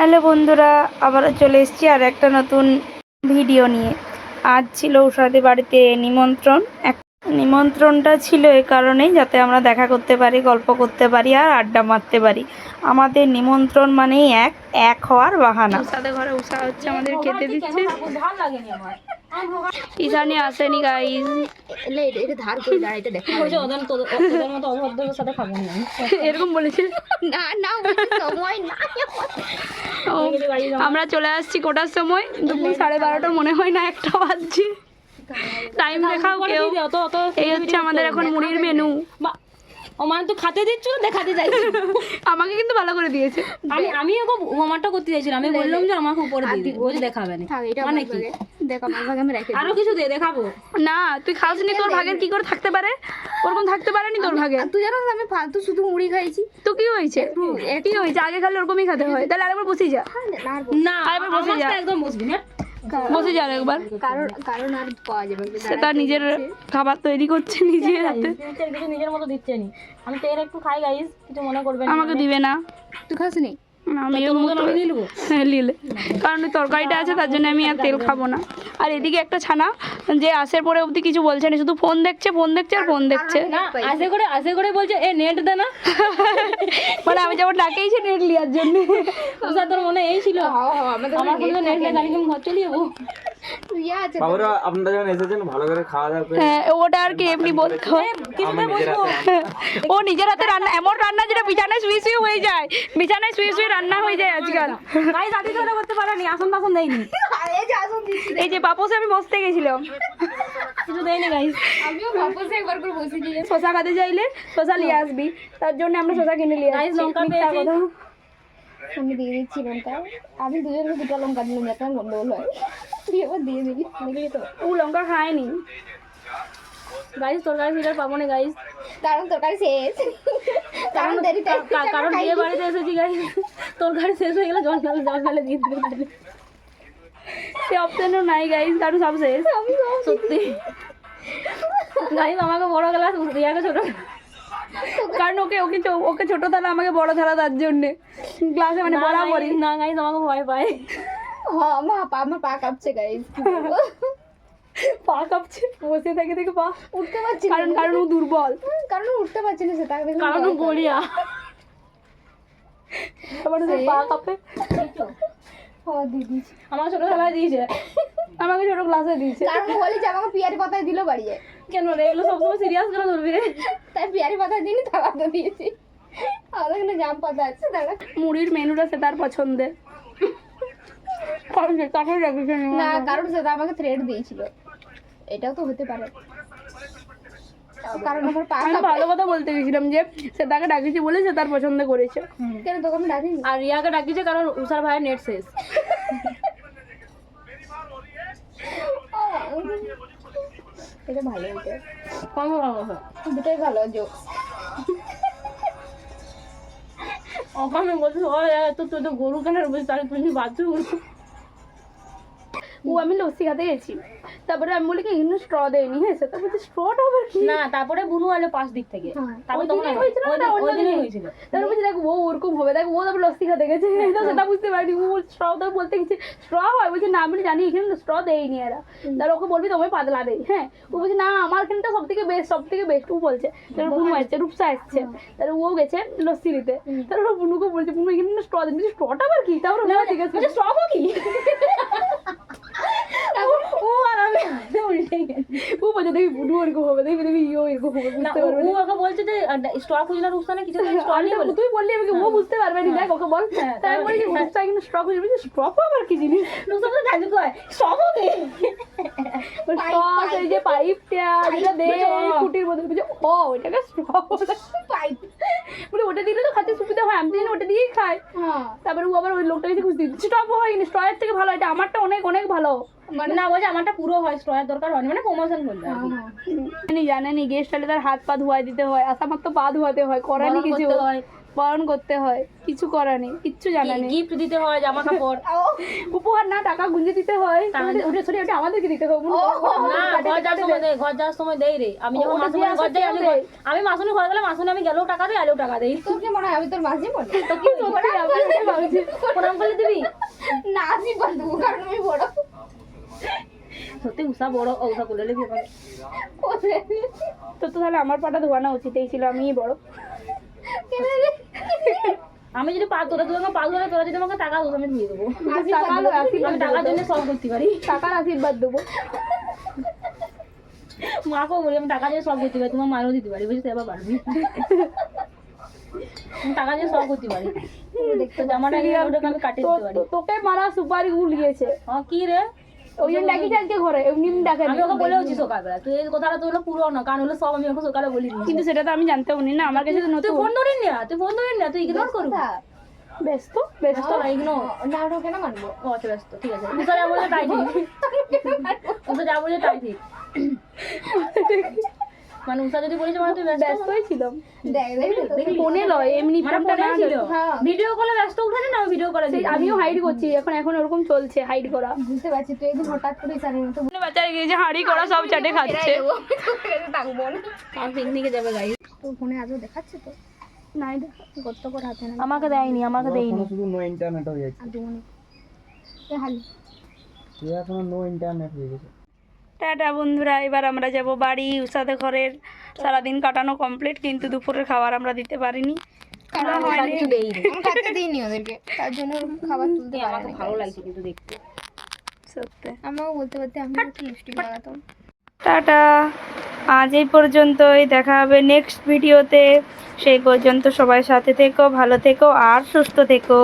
Hello বন্ধুরা, আবারও চলে এসেছি আর একটা নতুন ভিডিও নিয়ে। আজ ছিল উষাদি বাড়িতে নিমন্ত্রণটা ছিল এই কারণেই যাতে আমরা দেখা করতে পারি, গল্প করতে পারি আর আড্ডা মারতে পারি। আমাদের নিমন্ত্রণ মানেই এক হওয়ার বাহানা। উষাদের ঘরে উষা হচ্ছে, আমাদের খেতে দিচ্ছে। ঈশানি আসেনি গাইস। এরকম বলেছে আমরা চলে আসছি কোটার সময়, দুপুর 12:30 মনে হয় না, 1টা বাজছে। টাইম দেখাও কেউ। এই হচ্ছে আমাদের এখন মুড়ির মেনু। ও মানে তো খাতে দিচ্ছ, দেখাতে চাইছি। আমাকে কিন্তু ভালো করে দিয়েছে। আমি ওকে ওমারটা করতে চাইছিলাম, আমি বললাম যে আমাকে উপরে দিয়ে দিই, বলছে দেখাবে না। মানে কি দেখ আমার ভাগে আমি রেখে আরো কিছু দিয়ে দেখাবো না, তুই খাসনি, তোর ভাগের কি করে থাকতে পারে? ওরকম থাকতে পারেনি তোর ভাগে। তুই জানো আমি ফালতু শুধু মুড়ি খাইছি। তো কি হয়েছে? কি হয়েছে? আগে খালি ওরকমই খেতে হয়। তাহলে আরেকবার বসে যা। না আরেকবার বসে যা, একদম বসবি না, বসে যা একবার। কারণ আর পাওয়া যাবে না। সে তার নিজের খাবার তৈরি করছে নিজের হাতে। কিছু নিজের মতো দিচ্ছে নি। আমি তেল একটু খাই গাইস, কিছু মনে করবেন না। আমাকে দিবে না। তুই খাসনি? কারণ তরকারিটা আছে, তার জন্য আমি আর তেল খাবো না। আর এদিকে একটা ছানা যে আসার পরে অবধি কিছু বলছে না, শুধু ফোন দেখছে আর ফোন দেখছে। না আসে করে বলছে এ নেট দে না। মানে আমি যখন ডাকেইছি নেট লিয়ার জন্য। উষা তোর মনে এই ছিল আমার বললো নেট নেই, আমি ঘর চলে যাবো। বাবুরা আপনারা যখন এসেছেন ভালো করে খাওয়া দাওয়া করে। হ্যাঁ, ওটা আর কি এমনি বলতে হয়। ও নিজের হাতে রান্না, এমন রান্না যেটা বিছানায় শুয়ে শুয়ে হয়ে যায়। বিছানায় শুয়ে শুয়ে রান্না হয়ে যায় আজকাল। গাইস আদি তো করতে পারেনি, আসন দেয়নি। এই যে বাপসে আমি বসতে গেছিলাম, কিছু দেয়নি গাইস। আমিও বাপসে একবার করে বসে দিলাম। শশা খেতে চাইলে শশা নিয়ে আসবি, তার জন্য আমরা শশা কিনে নিয়ে গাইস আসছি। লঙ্কা মিথ্যা পেয়েছি। কথা। আমি দিয়ে দিচ্ছি লঙ্কা। আমি দুজনকে 2টা লঙ্কা দিলাম, যাতে আমার গন্ডগোল হয়। তুই এবার দিয়ে দিবি, দেখলি তো? ও লঙ্কা খায়নি গাইস তরকারি ফিটার পাবো না গাইস, কারণ তরকারি শেষ। কারণ দেরিতে কারণ বিয়ে বাড়িতে এসেছি গাইস, তরকারি শেষ হয়ে গেলে জল ঢালে দিয়ে দিতে পারি। সে অপশনও নাই গাইস, কারণ সব শেষ। সত্যি গাইস আমাকে বড় গ্লাস, রিয়াকে ছোট। কারণ ওকে ছোট থালা, আমাকে বড় থালা, তার জন্য গ্লাসে মানে বরাবরই। না গাইস আমাকে ভয় পায়। হ্যাঁ আমার পা কাঁপছে গাইস। পা কাঁপছে, বসে থেকে থেকে পা উঠতে পারছি না। কারণ ও দুর্বল, কারণ উঠতে পারছি না, সেটা দেখে কারণ গড়িয়া তারপরে পা কাঁপে। হ্যাঁ দিদি আমার ছোট থালায় দিয়েছে, আমাকে ছোট গ্লাসে দিয়েছে। কারণ বলি যে আমাকে পিয়ারি পাতায় দিল বাড়িয়ে। কেন রে এগুলো সবসময় সিরিয়াস করে ধরবি রে? তাই পিয়ারি পাতায় দিনই থালাতে দিয়েছি। আমাদের এখানে জাম পাতা আছে, দাঁড়া। মুড়ির মেনুটা সে তার পছন্দের। তাকে রেখেছে না, কারণ সেটা আমাকে থ্রেড দিয়েছিল। এটাও তো হতে পারে, কারণ আমার পা আমি ভালো কথা বলতে গেছিলাম যে সে তাকে ডাকিয়েছি বলে সে তার পছন্দ করেছে। কেন তোকে আমি ডাকিনি? আর রিয়াকে ডাকিছে কারণ উষার ভাইয়ের নেট শেষ। এটা ভালো হয়েছে, কম ভালো দুটোই ভালো যোগ। আমি বলছি তো তুই তো গরু কেনার বলছিস, তাহলে তুই বাথরুম। ও আমি লস্যি খাতে গেছি, তারপরে আমি বলি কি এখানে স্ট্র দেয়নি। হ্যাঁ, সেটা বলছে স্ট্রটা আবার কি? না তারপরে বুনু আলো পাশ দিক থেকে, তারপর ওই তখন দিনেই হয়েছিল না, অন্য ওই দিনই দিনে হয়েছিল। তারপর বলছি দেখ ও ওরকম হবে, দেখ ও তারপর লস্যি খাতে গেছে, তো সেটা বুঝতে পারিনি। ও স্ট্র তো বলতে গেছে স্ট্র হয়, বলছে না আমি জানি এখানে স্ট্র দেয়নি এরা। তাহলে ওকে বলবি তোমায় পাতলা দেয়। হ্যাঁ, ও বলছে না আমার এখানটা সব থেকে বেস্ট ও বলছে। তারপর বুনু আসছে, রূপসা আসছে, তাহলে ও গেছে লস্যি নিতে। তারপর বুনুকে বলছে বুনু এখানে স্ট্র দিন, স্ট্রটা আবার কি? তারপর ঠিক আছে স্ট্র কি? ও আর আমি উল্টে গেছি। ও বলছে দেখবি বুনু এরকম হবে, দেখবি ইও এরকম হবে, না বুঝতে পারবে ও ওকে বলছে যে স্ট্র খুঁজলে রূপসানে কিছু স্ট্র নেই বলে। তুই বললি আমাকে, ও বুঝতে পারবে না, দেখ ওকে বল। তাই আমি বলি যে রূপসা এখানে স্ট্র খুঁজে, বলছি স্ট্র আবার কি জিনিস? রূপসা তো জানি কয় স্ট্র কি? এই যে পাইপটা যেটা দে কুটির মধ্যে, বলছে ও ওইটাকে পাইপ বলে ওটা দিলে তো খাতে সুবিধা হয়, আমি তো জানি ওটা দিয়েই খাই। হ্যাঁ, তারপরে ও আবার ওই লোকটা এসে খুঁজতে দিচ্ছে, স্টপ হয়নি, স্ট্রয়ের থেকে ভালো এটা, আমারটা অনেক অনেক ভালো। মানে না বলছে আমারটা পুরো হয়, স্ট্রয়ের দরকার হয়নি, মানে প্রমোশন করবে আর কি। জানেনি গেস্ট হলে তার হাত পা ধোয়াই দিতে হয়, আসামার তো পা ধোয়াতে হয়, করানি গরম কিছু। করতে হয়। বারণ করতে হয়, কিছু করার নেই, কিচ্ছু জানা নেই। গিফট দিতে হয়, জামা কাপড়। উপহার না, টাকা গুঁজে দিতে হয়, ওটা সরি ওটা আমাদেরকে দিতে হবে। না, ঘর যাওয়ার সময় দেয়, ঘর যাওয়ার সময় দেই রে। আমি যখন ওটা মাসুনি দিয়ে ঘর যাই, আসার সময় আমি মাসুনি ঘর গেলে মাসুনি আমি গেলেও টাকা দেই, আলেও টাকা দেই। তোর কি মনে হয় আমি তোর মাঝে বলি? সত্যি আমি ভাবছি। প্রণাম করলে দিবি? না আশীর্বাদ দেবো, কারণ আমি বড়। সত্যি উষা বড়, উষা করলে নিবি আমাকে। তো তাহলে আমার পাটা ধোয়ানো উচিত, এই ছিল আমিই বড়। আমি যদি তোরা আমাকে পা ধরে, তোরা যদি আমাকে টাকা দিস আমি দিয়ে দেবো। আমি টাকার টাকার জন্য সব করতে পারি। টাকার আশীর্বাদ দেবো। মাকেও বলি আমি টাকা দিয়ে সব করতে পারি, তোমার মায়েরও দিতে পারি, বুঝতে এবার পারবি। আমি টাকা দিয়ে সব করতে পারি। তো জামাটা ওটাকে আমি কাটিয়ে দিতে পারি। তোকে মারা সুপারি উলিয়েছে, কি রে? ওই জন্য ডাকিছে আজকে ঘরে, এমনি ডাকে আমি ওকে বলেওছি সকালবেলা, তুই এই কথাটা তো হলো পুরো না, কারণ হলো সব আমি ওকে সকালে বলি। কিন্তু সেটা তো আমি জানতেও নি না, আমার কাছে তো তুই নতুন। ফোন ধরিস না, তুই ফোন ধরিস না, তুই ইগনোর করবি। ব্যস্ত ব্যস্ত ইগনোর। না ওটা কেন মানবো? ও আচ্ছা, ব্যস্ত, ঠিক আছে। উষা যা বলে তাই ঠিক। উষা যা বলে তাই ঠিক। মানে উষা যদি বলিস মানে তুই ব্যস্তই ছিলাম, দেখ ফোনে লয় এমনি মানে ফোনটা না ছিল হ্যাঁ। ভিডিও কলে ব্যস্ত উঠে না, আমি ভিডিও করে দিই। আমিও হাইড করছি এখন, এখন ওরকম চলছে হাইড করা। বুঝতে পারছি তুই একদিন হঠাৎ করে জানি না তো বাচ্চারা গিয়েছে হাঁড়ি করা সব চাটে খাচ্ছে। থাকবো না। আর পিকনিকে যাবে গাই। তোর ফোনে আজও দেখাচ্ছে তো? নাই দেখা, কত করে হাতে না আমাকে দেয়নি, আমাকে দেয়নি। শুধু নো ইন্টারনেট হয়ে গেছে, আর দুমনে এ হালি এখনো নো ইন্টারনেট হয়ে গেছে। টাটা বন্ধুরা, এবার আমরা যাব বাড়ি। উষাদের ঘরের সারাদিন কাটানো কমপ্লিট, কিন্তু দুপুরের খাবার আমরা দিতে পারিনি। কিছু দেয়নি। আমি খাতে দিইনি ওদেরকে, তার জন্য খাবার তুলতে আমাকে পারিনি। ভালো লাগছে কিন্তু দেখতে। সত্যি। আমাও বলতে বলতে আমি একটু লিপস্টিক লাগাতাম। টাটা, আজ এই পর্যন্তই, দেখা হবে নেক্সট ভিডিওতে। সেই পর্যন্ত সবাই সাথে থেকো, ভালো থেকো আর সুস্থ থেকো।